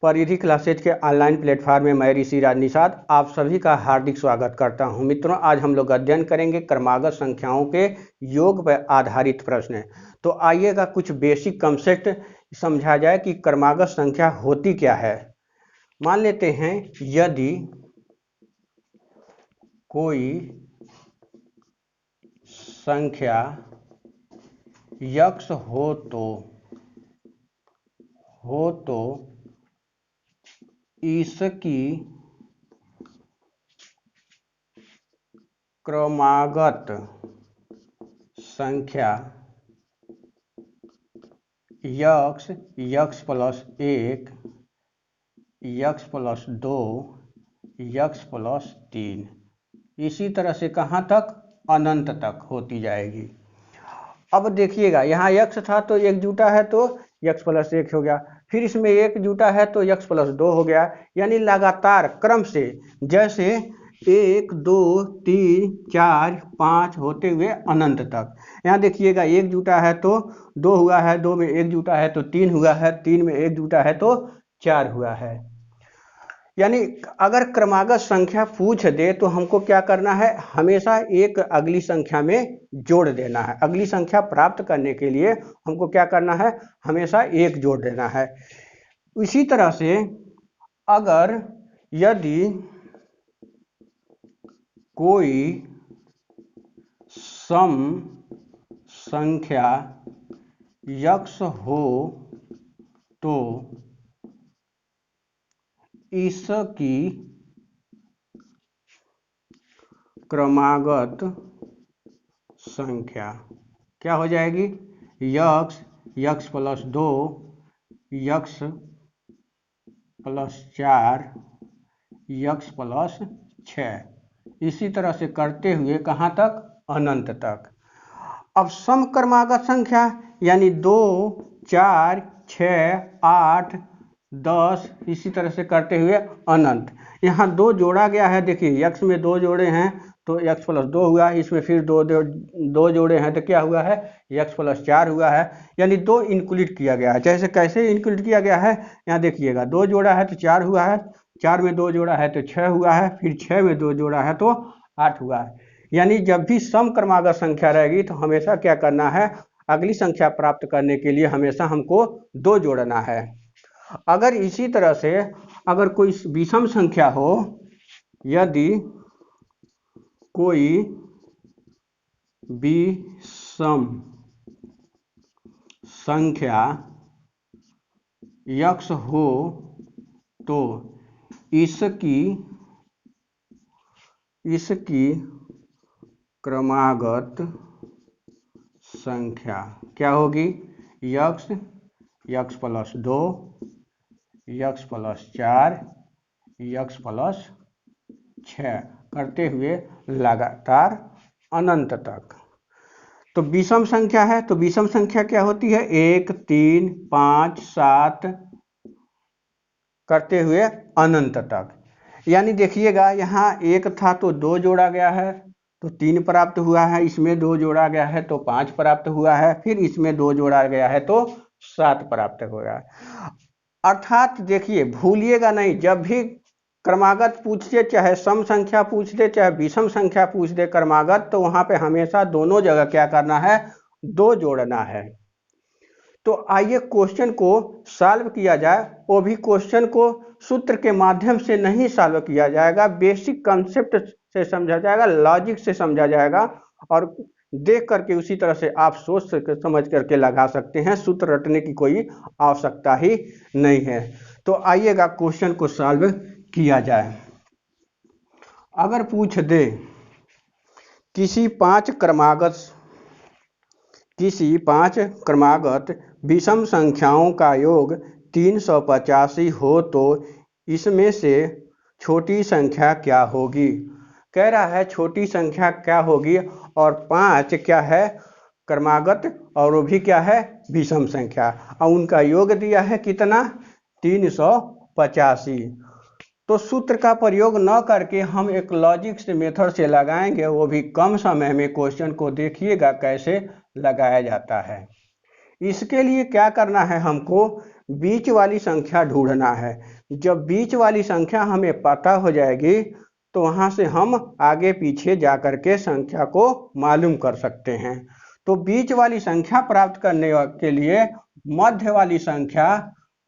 परिधि क्लासेज के online platform में मैं ऋषि राज निषाद आप सभी का हार्दिक स्वागत करता हूं। मित्रों, आज हम लोग अध्ययन करेंगे क्रमागत संख्याओं के योग पर आधारित प्रश्न। तो आइएगा कुछ बेसिक कंसेप्ट समझा जाए कि क्रमागत संख्या होती क्या है। मान लेते हैं यदि कोई संख्या यक्ष हो तो इसकी क्रमागत संख्या यक्ष प्लस 1 यक्ष प्लस 2 यक्ष प्लस 3 इसी तरह से कहाँ तक, अनंत तक होती जाएगी। अब देखिएगा, यहाँ यक्ष था तो एक जुटा है तो यक्ष प्लस 1 हो गया, फिर इसमें एक जुटा है तो यक्ष प्लस 2 हो गया, यानी लगातार क्रम से जैसे 1 2 3 4 5 होते हुए अनंत तक। यहाँ देखिएगा, एक जुटा है तो 2 हुआ है, 2 में एक जुटा है तो 3 हुआ है, 3 में एक जुटा है तो 4 हुआ है। यानी अगर क्रमागत संख्या पूछ दे तो हमको क्या करना है, हमेशा एक अगली संख्या में जोड़ देना है। अगली संख्या प्राप्त करने के लिए हमको क्या करना है, हमेशा एक जोड़ देना है। इसी तरह से अगर यदि कोई सम संख्या यक्ष हो तो इसकी क्रमागत संख्या क्या हो जाएगी, यक्ष प्लस 2 यक्ष प्लस 4 यक्ष प्लस 6 इसी तरह से करते हुए कहाँ तक, अनंत तक। अब सम क्रमागत संख्या यानी 2 4 6 8 10 इसी तरह से करते हुए अनंत। यहाँ 2 जोड़ा गया है, देखिए यक्ष में 2 जोड़े हैं तो यक्ष प्लस 2 हुआ, इसमें फिर दो जोड़े हैं तो क्या हुआ है, यक्ष प्लस 4 हुआ है, यानी 2 इंक्लूड किया गया है। जैसे कैसे इंक्लूड किया गया है, यहाँ देखिएगा 2 जोड़ा है तो 4 हुआ है, 4 में 2 जोड़ा है तो 6 हुआ है, फिर 6 में 2 जोड़ा है तो 8 हुआ है। यानी जब भी सम क्रमागत संख्या रहेगी तो हमेशा क्या करना है, अगली संख्या प्राप्त करने के लिए हमेशा हमको 2 जोड़ना है। अगर इसी तरह से अगर कोई विषम संख्या हो, यदि कोई विषम संख्या यक्ष हो तो इसकी क्रमागत संख्या क्या होगी, यक्ष प्लस 2 यक्ष प्लस 4 यक्ष प्लस 6 करते हुए लगातार अनंत तक। तो विषम संख्या है तो विषम संख्या क्या होती है, 1 3 5 7 करते हुए अनंत तक। यानी देखिएगा, यहाँ 1 था तो 2 जोड़ा गया है तो 3 प्राप्त हुआ है, इसमें 2 जोड़ा गया है तो 5 प्राप्त हुआ है, फिर इसमें 2 जोड़ा गया है तो 7 प्राप्त होगा। अर्थात देखिए, भूलिएगा नहीं, जब भी क्रमागत पूछ दे, चाहे सम संख्या पूछ दे चाहे विषम संख्या पूछ दे क्रमागत, तो वहां पे हमेशा दोनों जगह क्या करना है, 2 जोड़ना है। तो आइए क्वेश्चन को सॉल्व किया जाए। वो भी क्वेश्चन को सूत्र के माध्यम से नहीं सॉल्व किया जाएगा, बेसिक कंसेप्ट से समझा जाएगा, लॉजिक से समझा जाएगा, और देख करके उसी तरह से आप सोच समझ करके लगा सकते हैं। सूत्र रटने की कोई आवश्यकता ही नहीं है। तो आइएगा क्वेश्चन को सॉल्व किया जाए। अगर पूछ दे किसी 5 क्रमागत विषम संख्याओं का योग 385 हो तो इसमें से छोटी संख्या क्या होगी। कह रहा है छोटी संख्या क्या होगी, और 5 क्या है, क्रमागत, और वो भी क्या है, विषम संख्या, और उनका योग दिया है कितना, 385। तो सूत्र का प्रयोग न करके हम एक लॉजिक से मेथड से लगाएंगे, वो भी कम समय में। क्वेश्चन को देखिएगा कैसे लगाया जाता है। इसके लिए क्या करना है, हमको बीच वाली संख्या ढूंढना है। जब बीच वाली संख्या हमें पता हो जाएगी तो वहाँ से हम आगे पीछे जा कर के संख्या को मालूम कर सकते हैं। तो बीच वाली संख्या प्राप्त करने के लिए, मध्य वाली संख्या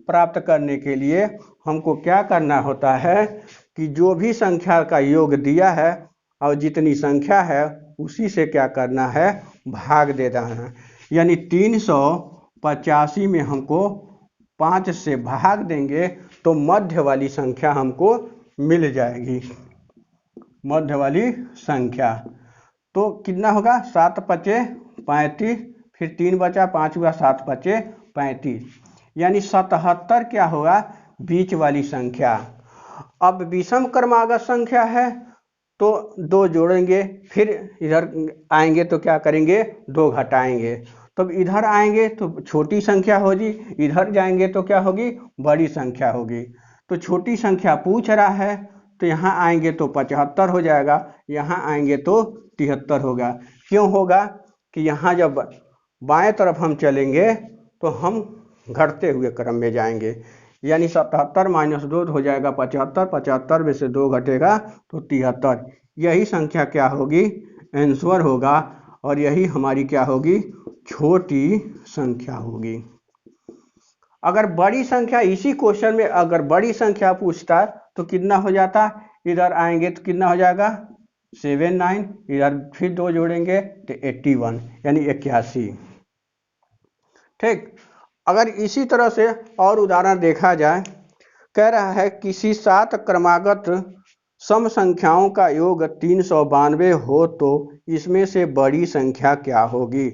प्राप्त करने के लिए हमको क्या करना होता है कि जो भी संख्या का योग दिया है और जितनी संख्या है उसी से क्या करना है, भाग दे देना है। यानी 385 में हमको 5 से भाग देंगे तो मध्य वाली संख्या हमको मिल जाएगी। मध्य वाली संख्या तो कितना होगा, 7 पचे 35, फिर 3 बचा, 5 हुआ, 7 पचे 35, यानी 77 क्या होगा, बीच वाली संख्या। अब विषम क्रमागत संख्या है तो 2 जोड़ेंगे, फिर इधर आएंगे तो क्या करेंगे, 2 घटाएंगे, तब इधर आएंगे तो छोटी संख्या होगी, इधर जाएंगे तो क्या होगी, बड़ी संख्या होगी। तो छोटी संख्या पूछ रहा है तो यहाँ आएंगे तो 75 हो जाएगा, यहाँ आएंगे तो 73 होगा। क्यों होगा कि यहाँ जब बाएं तरफ हम चलेंगे तो हम घटते हुए क्रम में जाएंगे, यानी 77 माइनस 2 हो जाएगा 75, 75 में से 2 घटेगा तो 73। यही संख्या क्या होगी, आंसर होगा, और यही हमारी क्या होगी, छोटी संख्या होगी। अगर बड़ी संख्या, इसी क्वेश्चन में अगर बड़ी संख्या पूछता तो कितना हो जाता, इधर आएंगे तो कितना हो जाएगा 79, इधर फिर 2 जोड़ेंगे तो 81, यानी 81। ठीक, अगर इसी तरह से और उदाहरण देखा जाए, कह रहा है किसी 7 क्रमागत सम संख्याओं का योग 392 हो तो इसमें से बड़ी संख्या क्या होगी।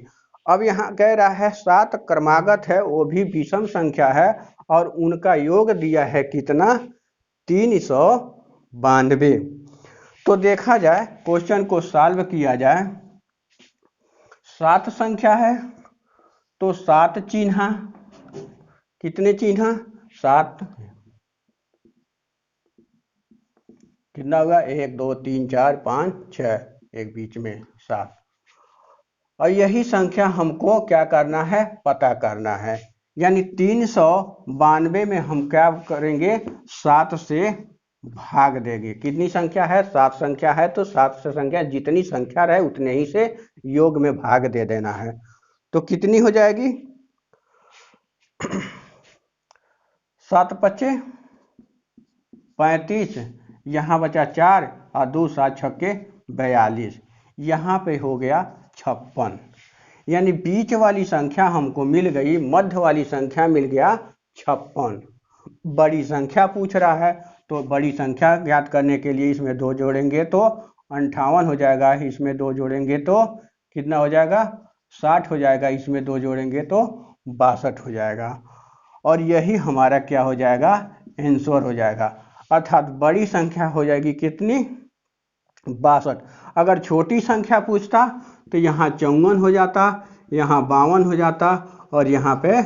अब यहाँ कह रहा है 7 क्रमागत है, वो भी विषम संख्या है, और उनका योग दिया है कितना, 392। तो देखा जाए, क्वेश्चन को सॉल्व किया जाए। 7 संख्या है तो 7 चिन्ह, कितने चिन्ह, 7, कितना होगा, 1 2 3 4 5 6, एक बीच में 7। और यही संख्या हमको क्या करना है, पता करना है। यानी 392 में हम क्या करेंगे, 7 से भाग देंगे। कितनी संख्या है, 7 संख्या है, तो 7 से संख्या जितनी संख्या रहे उतने ही से योग में भाग दे देना है। तो कितनी हो जाएगी, 7 पचे 35, यहाँ बचा 4 और 2 7 छक्के 42, यहाँ पे हो गया 56। यानी बीच वाली संख्या हमको मिल गई, मध्य वाली संख्या मिल गया 56। बड़ी संख्या पूछ रहा है तो बड़ी संख्या ज्ञात करने के लिए इसमें 2 जोड़ेंगे तो 58 हो जाएगा, इसमें 2 जोड़ेंगे तो कितना हो जाएगा, 60 हो जाएगा, इसमें 2 जोड़ेंगे तो 62 हो जाएगा। और यही हमारा क्या हो जाएगा, आंसर हो जाएगा। अर्थात बड़ी संख्या हो जाएगी कितनी, 62। अगर छोटी संख्या पूछता तो यहाँ 54 हो जाता, यहाँ 52 हो जाता, और यहाँ पे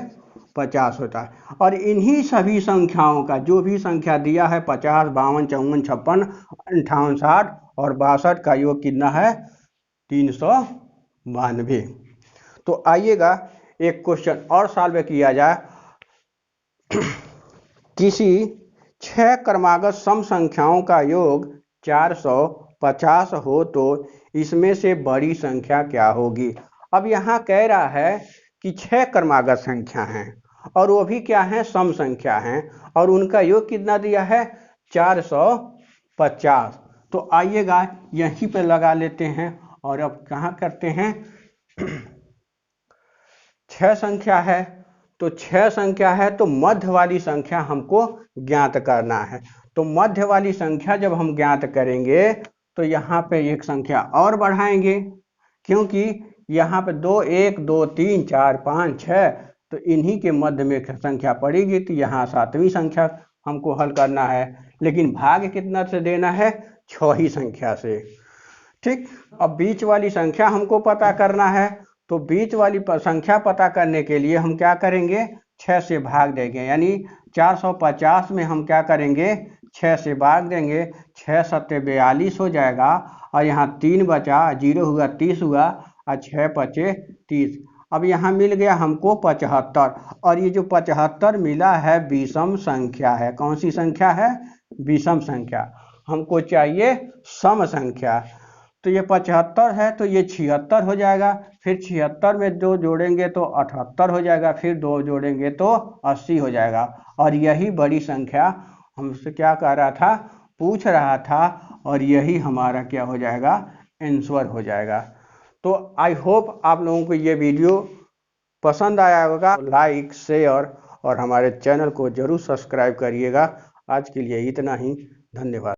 50 होता है। और इन्हीं सभी संख्याओं का जो भी संख्या दिया है, 50, 52, 54, 56, 58, 60 और 62 का योग कितना है, 392। तो आइएगा एक क्वेश्चन और सॉल्व किया जाए। किसी 6 क्रमागत सम संख्याओं का योग 450 हो तो इसमें से बड़ी संख्या क्या होगी। अब यहाँ कह रहा है कि 6 क्रमागत संख्या हैं और वो भी क्या है, सम संख्या हैं, और उनका योग कितना दिया है, 450। तो आइएगा यहीं पे लगा लेते हैं, और अब कहाँ करते हैं, 6 संख्या है तो 6 संख्या है तो मध्य वाली संख्या हमको ज्ञात करना है। तो मध्य वाली संख्या जब हम ज्ञात करेंगे तो यहाँ पे एक संख्या और बढ़ाएंगे, क्योंकि यहाँ पे 2 1 2 3 4 5 6, तो इन्हीं के मध्य में संख्या पड़ेगी, तो यहाँ 7वीं संख्या हमको हल करना है। लेकिन भाग कितना से देना है, 6 ही संख्या से। ठीक, अब बीच वाली संख्या हमको पता करना है, तो बीच वाली संख्या पता करने के लिए हम क्या करेंगे, 6 से भाग देंगे। यानी 450 में हम क्या करेंगे, 6 से भाग देंगे, 6 सत्ते 42 हो जाएगा, और यहाँ 3 बचा, 0 हुआ 30 हुआ, और 6 पचे 30। अब यहाँ मिल गया हमको 75, और ये जो 75 मिला है विषम संख्या है। कौन सी संख्या है? विषम संख्या। हमको चाहिए सम संख्या। तो ये 75 है तो ये 76 हो जाएगा, फिर 76 में 2 जोड़ेंगे तो 78 हो जाएगा, फिर 2 जोड़ेंगे तो 80 हो जाएगा। और यही बड़ी संख्या हमसे क्या कह रहा था, पूछ रहा था, और यही हमारा क्या हो जाएगा, आंसर हो जाएगा। तो आई होप आप लोगों को ये वीडियो पसंद आया होगा। लाइक, शेयर और हमारे चैनल को जरूर सब्सक्राइब करिएगा। आज के लिए इतना ही, धन्यवाद।